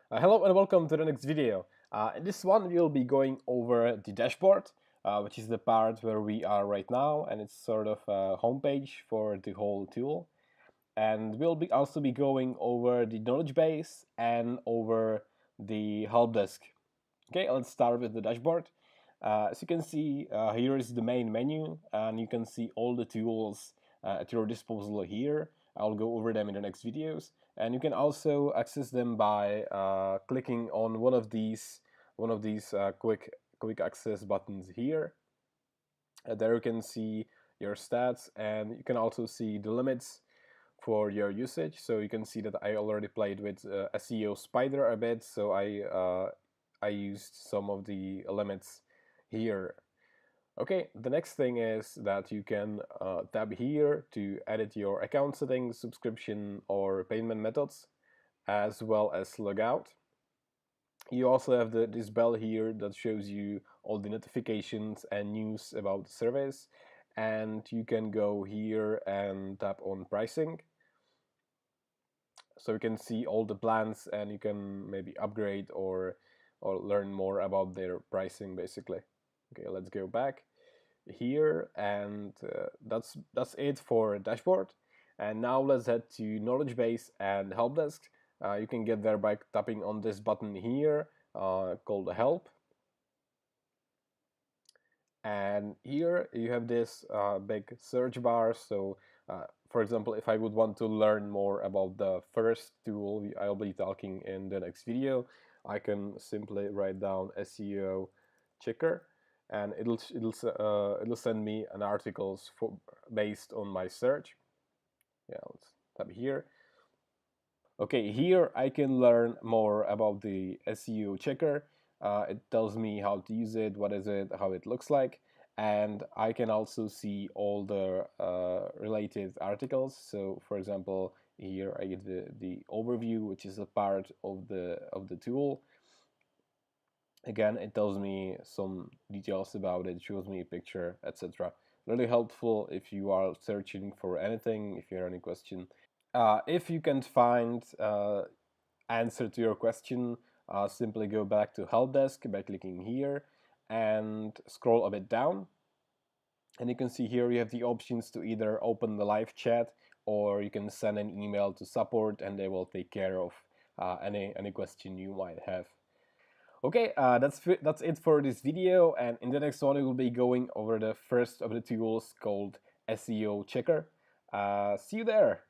Hello and welcome to the next video. In this one we'll be going over the dashboard, which is the part where we are right now, and it's sort of a homepage for the whole tool. And we'll be also be going over the knowledge base and over the help desk. Okay, let's start with the dashboard. As you can see, here is the main menu, and you can see all the tools at your disposal here. I'll go over them in the next videos, and you can also access them by clicking on one of these quick access buttons here. There you can see your stats, and you can also see the limits for your usage. So you can see that I already played with SEO Spider a bit, so I used some of the limits here. Okay, the next thing is that you can tab here to edit your account settings, subscription or payment methods, as well as log out. You also have this bell here that shows you all the notifications and news about the service, and you can go here and tap on pricing. So you can see all the plans, and you can maybe upgrade or learn more about their pricing basically. Okay, let's go back here, and that's it for dashboard. And now let's head to knowledge base and help desk. You can get there by tapping on this button here called help. And here you have this big search bar. So for example, if I would want to learn more about the first tool I'll be talking in the next video, I can simply write down SEO checker, and it'll send me an articles based on my search. Yeah, let's tap here. Okay, here I can learn more about the SEO checker. It tells me how to use it, what is it, how it looks like, and I can also see all the related articles. So, for example, here I get the overview, which is a part of the tool. Again, it tells me some details about it, shows me a picture, etc. Really helpful if you are searching for anything, if you have any question. If you can't find answer to your question, simply go back to help desk by clicking here and scroll a bit down. And you can see here you have the options to either open the live chat, or you can send an email to support and they will take care of any question you might have. Okay, that's it for this video, and in the next one we will be going over the first of the tools called SEO Checker. See you there!